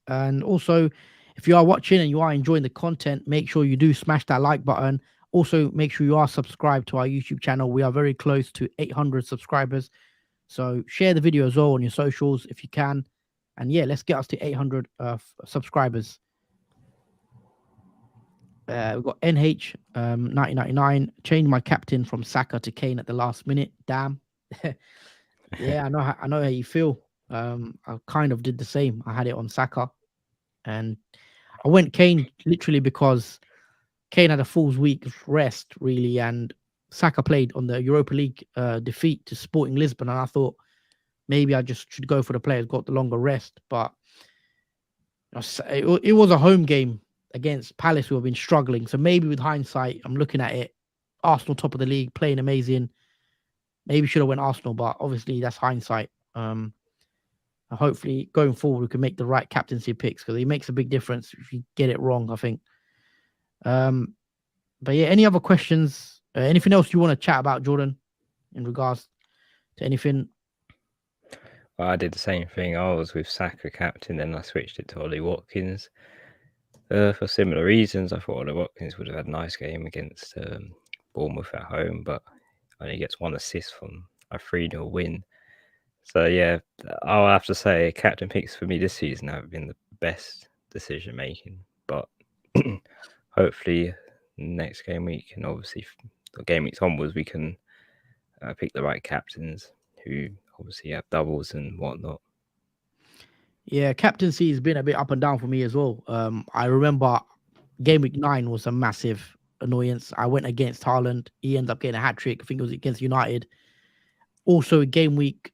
And also, if you are watching and you are enjoying the content, make sure you do smash that like button. Also, make sure you are subscribed to our YouTube channel. We are very close to 800 subscribers. So share the video as well on your socials if you can. And yeah, let's get us to 800 subscribers. We've got NH 1999. Changed my captain from Saka to Kane at the last minute. Damn. Yeah, I know how you feel. I kind of did the same. I had it on Saka, and I went Kane literally because Kane had a full week's rest, really, and Saka played on the Europa League defeat to Sporting Lisbon, and I thought maybe I just should go for the players got the longer rest, but it was a home game against Palace, who have been struggling. So maybe with hindsight, I'm looking at it, Arsenal top of the league, playing amazing. Maybe should have went Arsenal, but obviously that's hindsight. Hopefully going forward we can make the right captaincy picks, because it makes a big difference if you get it wrong, I think. But yeah, any other questions? Anything else you want to chat about, Jordan, in regards to anything? Well, I did the same thing. I was with Saka captain, then I switched it to Ollie Watkins. For similar reasons, I thought Ollie Watkins would have had a nice game against Bournemouth at home, but only gets 1 assist from a 3-0 win. So yeah, I'll have to say captain picks for me this season have been the best decision making. But hopefully next game week, and obviously the game weeks onwards, we can pick the right captains who obviously have doubles and whatnot. Yeah, captaincy has been a bit up and down for me as well. I remember game week 9 was a massive annoyance. I went against Haaland. He ended up getting a hat trick. I think it was against United. Also, game week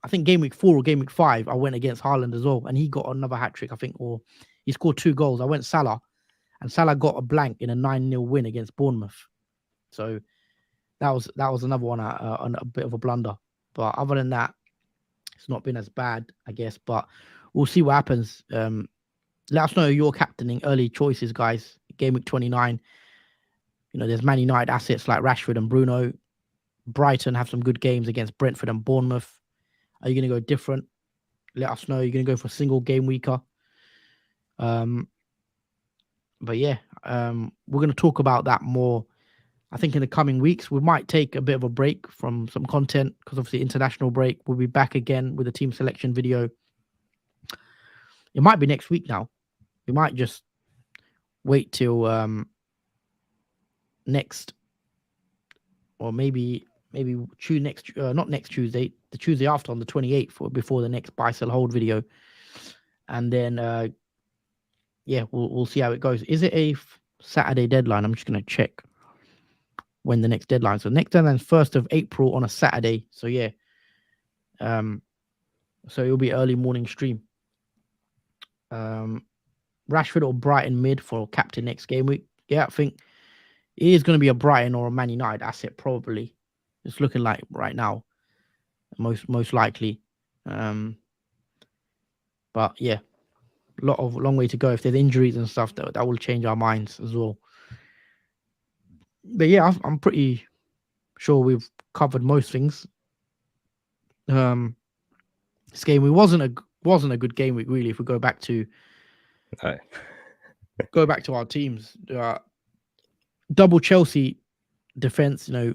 4 or game week 5, I went against Haaland as well, and he got another hat trick, I think, or he scored 2 goals. I went Salah, and Salah got a blank in a 9-0 win against Bournemouth. So that was another one, a bit of a blunder. But other than that, it's not been as bad, I guess. But we'll see what happens. Let us know your captaining early choices, guys. Game week 29. There's Man United assets like Rashford and Bruno. Brighton have some good games against Brentford and Bournemouth. Are you going to go different? Let us know. You're going to go for a single game weeker. But yeah, we're going to talk about that more. I think in the coming weeks, we might take a bit of a break from some content because obviously international break. We'll be back again with a team selection video. It might be next week now. We might just wait till next, or maybe not next Tuesday, the Tuesday after on the 28th, or before the next buy sell hold video, and then yeah, we'll see how it goes. Is it a Saturday deadline? I'm just gonna check when the next deadline. So next deadline is 1st of April on a Saturday. So yeah, so it'll be early morning stream. Rashford or Brighton mid for captain next game week. Yeah, I think it is going to be a Brighton or a Man United asset probably. It's looking like right now, most likely. But yeah, long way to go. If there's injuries and stuff, that will change our minds as well. But yeah, I'm pretty sure we've covered most things. This game wasn't a good game week really. If we go back to our teams, double Chelsea defense, no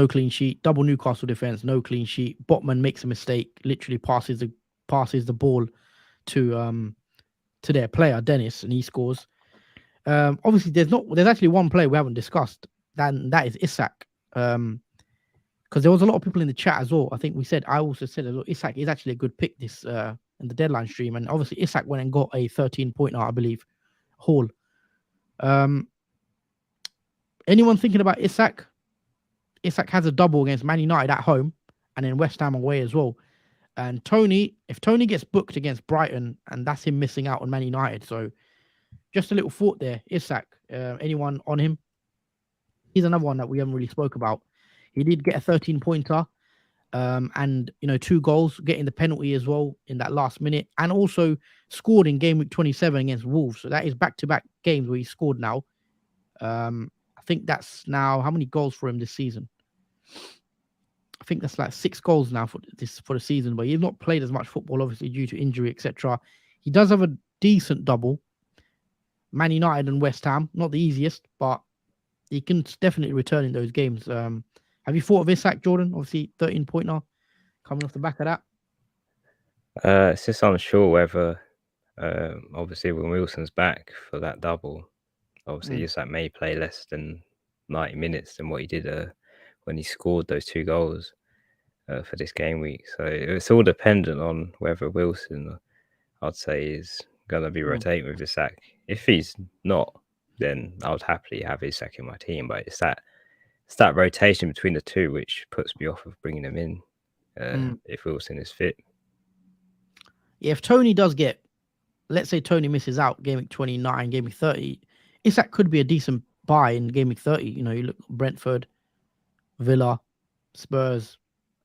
clean sheet. Double Newcastle defense, no clean sheet. Botman makes a mistake, literally passes the ball to their player Dennis, and he scores. Obviously, there's actually one player we haven't discussed. That is Isak. Because there was a lot of people in the chat as well. I also said Isak is actually a good pick this in the deadline stream, and obviously Isak went and got a 13-pointer, I believe, haul. Anyone thinking about Isak? Isak has a double against Man United at home and then West Ham away as well. And if Tony gets booked against Brighton, and that's him missing out on Man United. So just a little thought there. Isak, anyone on him? He's another one that we haven't really spoke about. He did get a 13-pointer and 2 goals, getting the penalty as well in that last minute, and also scored in game week 27 against Wolves. So that is back-to-back games where he scored now. I think that's now how many goals for him this season? I think that's like 6 goals now for the season, but he's not played as much football, obviously, due to injury, etc. He does have a decent double. Man United and West Ham, not the easiest, but he can definitely return in those games. Have you thought of Isak, Jordan? Obviously, 13-pointer coming off the back of that. It's just unsure whether, obviously, when Wilson's back for that double, obviously Isak may play less than 90 minutes than what he did when he scored those 2 goals for this game week. So it's all dependent on whether Wilson, I'd say, is going to be rotating with Isak. If he's not, then I would happily have Isak in my team. But it's that rotation between the two which puts me off of bringing him in if Wilson is fit. Yeah, if Tony does get, let's say Tony misses out game week 29, game week 30, Isak could be a decent buy in game week 30. You look Brentford, Villa, Spurs,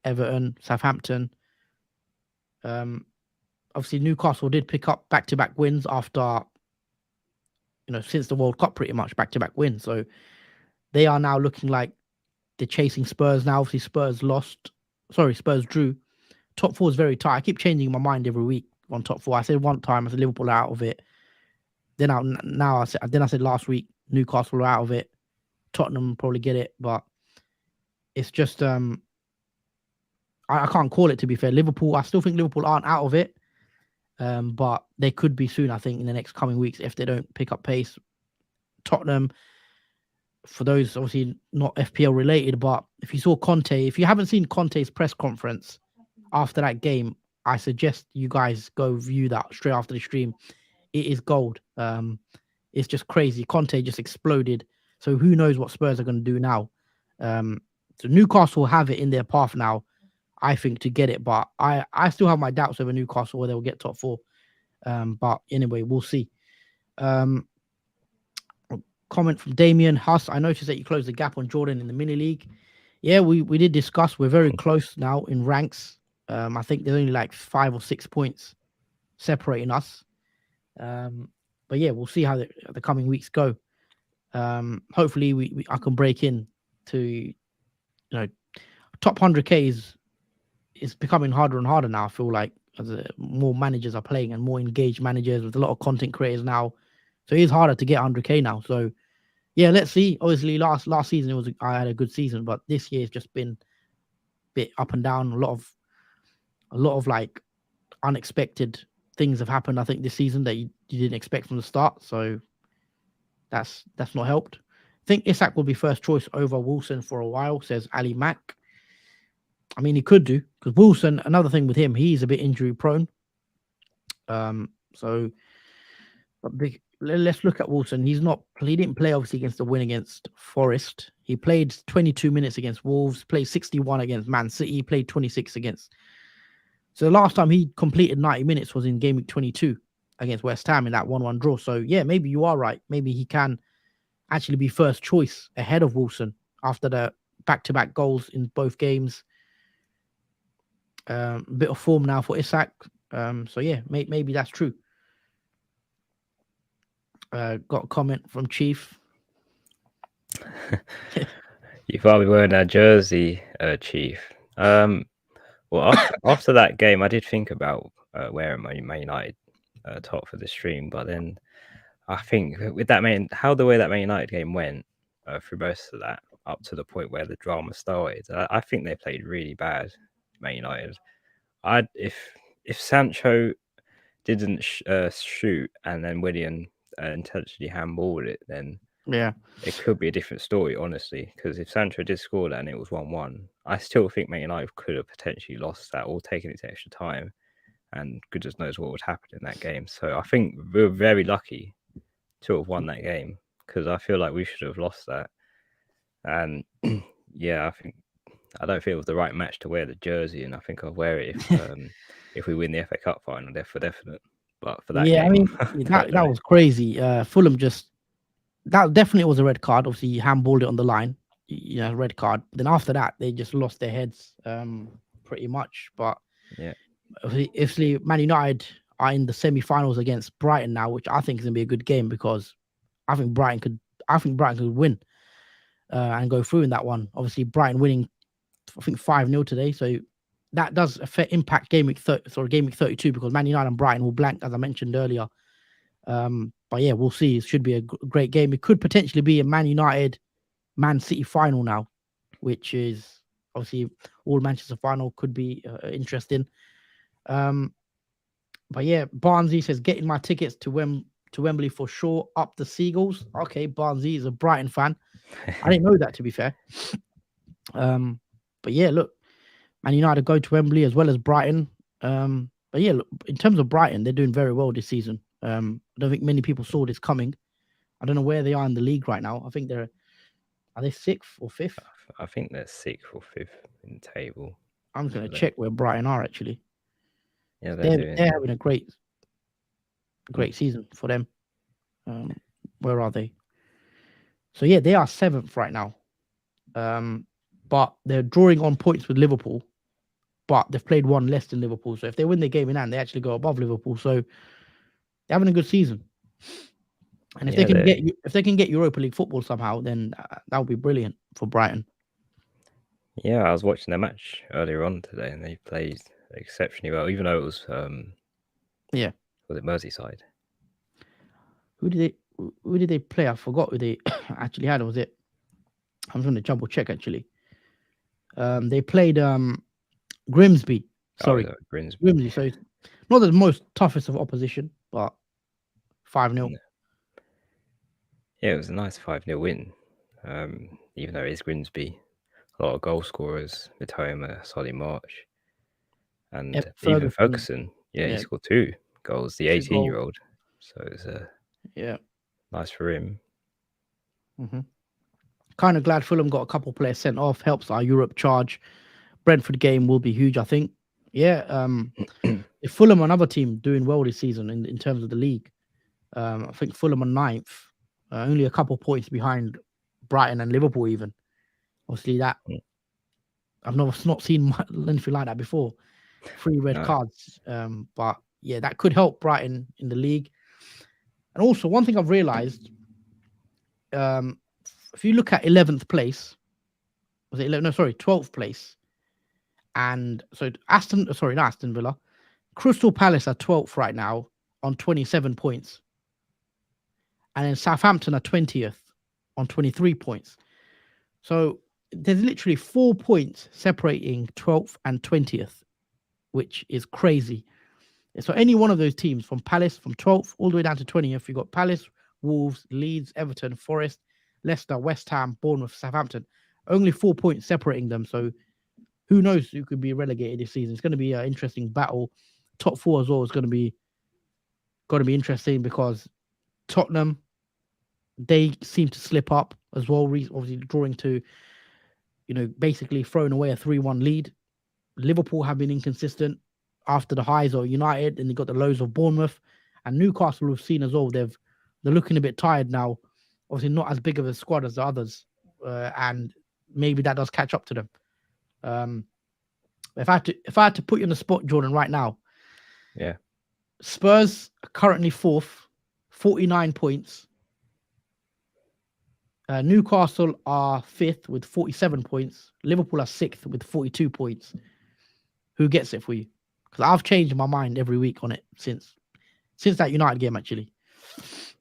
Everton, Southampton. Obviously Newcastle did pick up back-to-back wins after, since the World Cup, pretty much back-to-back wins. So they are now looking like they're chasing Spurs now. Obviously Spurs drew. Top 4 is very tight. I keep changing my mind every week on top 4. I said one time, I said Liverpool are out of it. Then I said last week Newcastle are out of it. Tottenham probably get it, but it's just I can't call it, to be fair. Liverpool, I still think Liverpool aren't out of it, but they could be soon. I think in the next coming weeks if they don't pick up pace. Tottenham, for those obviously not FPL related, but if you haven't seen Conte's press conference after that game, I suggest you guys go view that straight after the stream. It is gold. It's just crazy. Conte just exploded, So who knows what Spurs are going to do now? So Newcastle have it in their path now, I think, to get it, but I still have my doubts over Newcastle whether they'll get top four. But anyway, we'll see. Um, Comment from Damien Huss. I noticed that you closed the gap on Jordan in the mini league. Yeah, we did discuss. We're very close now in ranks. I think there's only like 5 or 6 points separating us. But yeah, we'll see how the coming weeks go. Hopefully, I can break in to top 100k is becoming harder and harder now. I feel like as more managers are playing and more engaged managers with a lot of content creators now, so it is harder to get 100k now. So yeah, let's see. Obviously, last season I had a good season, but this year's just been a bit up and down. A lot of like unexpected things have happened. I think this season that you didn't expect from the start. So that's not helped. I think Isak will be first choice over Wilson for a while, says Ali Mack. I mean, he could do, because Wilson, another thing with him, he's a bit injury prone. So let's look at Wilson. He didn't play obviously against the win against Forest. He played 22 minutes against Wolves, played 61 against Man City, played 26 against. So the last time he completed 90 minutes was in game week 22 against West Ham in that 1-1 draw. So yeah, maybe you are right. Maybe he can actually be first choice ahead of Wilson after the back-to-back goals in both games. A bit of form now for Isak. So yeah, maybe that's true. Got a comment from Chief. You probably wearing that jersey, Chief. Well, after that game, I did think about wearing my Man United top for the stream, but then I think with that how the way that Man United game went through most of that up to the point where the drama started, I think they played really bad, Man United. If Sancho didn't shoot and then Willian intentionally handballed it, then yeah, it could be a different story, honestly. Because if Sancho did score that and it was 1-1, I still think Man United could have potentially lost that or taken it to extra time, and goodness knows what would happen in that game. So I think we were very lucky to have won that game, because I feel like we should have lost that. And yeah, I don't feel it was the right match to wear the jersey, and I think I'll wear it if we win the FA Cup final, for definite. But for that game, I mean, that was crazy. Fulham that definitely was a red card. Obviously, he handballed it on the line, red card. Then after that, they just lost their heads, pretty much. But yeah, if Man United are in the semi-finals against Brighton now, which I think is gonna be a good game, because I think Brighton could win and go through in that one. Obviously, Brighton winning, I think 5-0 today, so that does impact game week 32, because Man United and Brighton will blank, as I mentioned earlier. But yeah, we'll see. It should be a great game. It could potentially be a Man United Man City final now, which is obviously all Manchester final could be interesting. But yeah, Barnsley says getting my tickets to Wembley for sure. Up the Seagulls. Okay, Barnsley is a Brighton fan. I didn't know that, to be fair. But yeah, look, Man United go to Wembley as well as Brighton. But yeah, look, in terms of Brighton, they're doing very well this season. I don't think many people saw this coming. I don't know where they are in the league right now. I think are they 6th or 5th? I think they're 6th or 5th in the table. I'm going to check where Brighton are actually. Yeah, they're having a great season for them. Where are they? So yeah, they are 7th right now. But they're drawing on points with Liverpool, but they've played one less than Liverpool. So if they win their game in hand, they actually go above Liverpool. So they're having a good season. And if they can get Europa League football somehow, then that would be brilliant for Brighton. Yeah, I was watching their match earlier on today, and they played exceptionally well, even though it was was it Merseyside? Who did they play? I forgot who they actually had. Was it? I'm going to double check actually. They played Grimsby. Sorry, Grimsby. So it's not the most toughest of opposition, but 5-0. Yeah, it was a nice 5-0 win. Even though it is Grimsby, a lot of goal scorers: Mitoma, Solly March, and even Ferguson. Yeah, he scored 2 goals. The 18-year-old. So it's nice for him. Mm-hmm. Kind of glad Fulham got a couple players sent off. Helps our Europe charge. Brentford game will be huge, I think. Yeah. If Fulham, another team doing well this season in terms of the league. I think Fulham are 9th, only a couple points behind Brighton and Liverpool. Even obviously that I've not seen anything like that before. 3 red cards. But yeah, that could help Brighton in the league. And also one thing I've realised, if you look at 11th place, was it 11? No, sorry, 12th place. And so not Aston Villa, Crystal Palace are 12th right now on 27 points. And then Southampton are 20th on 23 points. So there's literally 4 points separating 12th and 20th, which is crazy. So any one of those teams from 12th all the way down to 20th, you've got Palace, Wolves, Leeds, Everton, Forest, Leicester, West Ham, Bournemouth, Southampton. Only 4 points separating them. So who knows who could be relegated this season? It's going to be an interesting battle. Top 4 as well is going to be interesting because Tottenham, they seem to slip up as well, obviously drawing to, basically throwing away a 3-1 lead. Liverpool have been inconsistent after the highs of United, and they got the lows of Bournemouth. And Newcastle we've seen as well, they're looking a bit tired now. Obviously not as big of a squad as the others, and maybe that does catch up to them. If I had to put you on the spot, Jordan, right now, yeah, Spurs are currently 4th, 49 points. Newcastle are 5th with 47 points. Liverpool are 6th with 42 points. Who gets it for you? Because I've changed my mind every week on it since that United game, actually. It's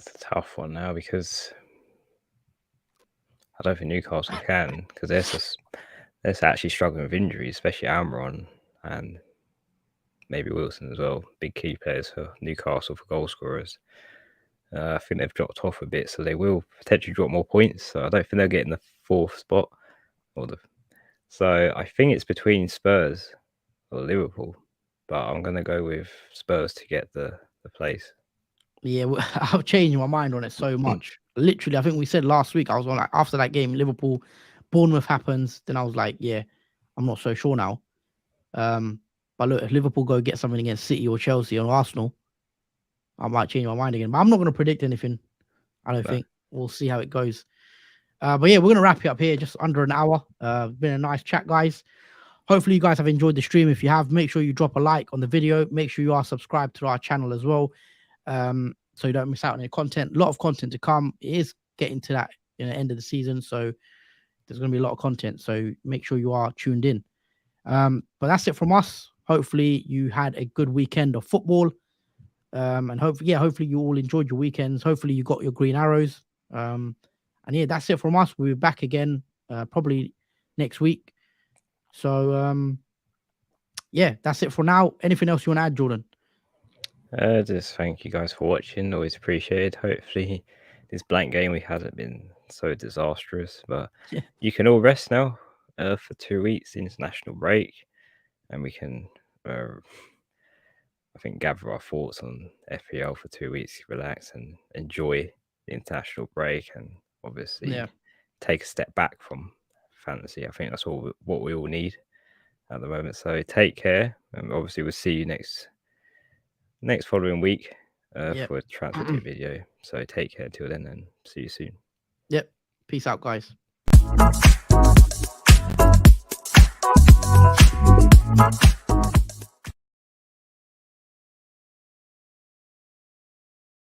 a tough one now because I don't think Newcastle can, because they're actually struggling with injuries, especially Almiron and maybe Wilson as well. Big key players for Newcastle for goal scorers. I think they've dropped off a bit, so they will potentially drop more points. So I don't think they'll get in the 4th spot. So I think it's between Spurs or Liverpool, but I'm going to go with Spurs to get the place. Yeah, I've changed my mind on it so much. Literally, I think we said last week, I was on like, after that game, Liverpool, Bournemouth happens, then I was like, yeah, I'm not so sure now. But look, if Liverpool go get something against City or Chelsea or Arsenal, I might change my mind again. But I'm not going to predict anything. I don't think. We'll see how it goes. But yeah, we're going to wrap it up here, just under an hour. Been a nice chat, guys. Hopefully you guys have enjoyed the stream. If you have, make sure you drop a like on the video. Make sure you are subscribed to our channel as well, so you don't miss out on any content. A lot of content to come. It is getting to that end of the season, so there's going to be a lot of content. So make sure you are tuned in. But that's it from us. Hopefully you had a good weekend of football. And hopefully you all enjoyed your weekends. Hopefully you got your green arrows. And yeah, that's it from us. We'll be back again probably next week. So yeah, that's it for now. Anything else you want to add, Jordan? Just thank you guys for watching. Always appreciated. Hopefully this blank game we hasn't been so disastrous, but you can all rest now for 2 weeks, international break, and we can I think gather our thoughts on FPL for 2 weeks, relax and enjoy the international break, and obviously take a step back from fantasy. I think that's all what we all need at the moment. So take care, and obviously we'll see you next following week for a transfer tip video. So take care till then, and see you soon. Yep. Peace out, guys.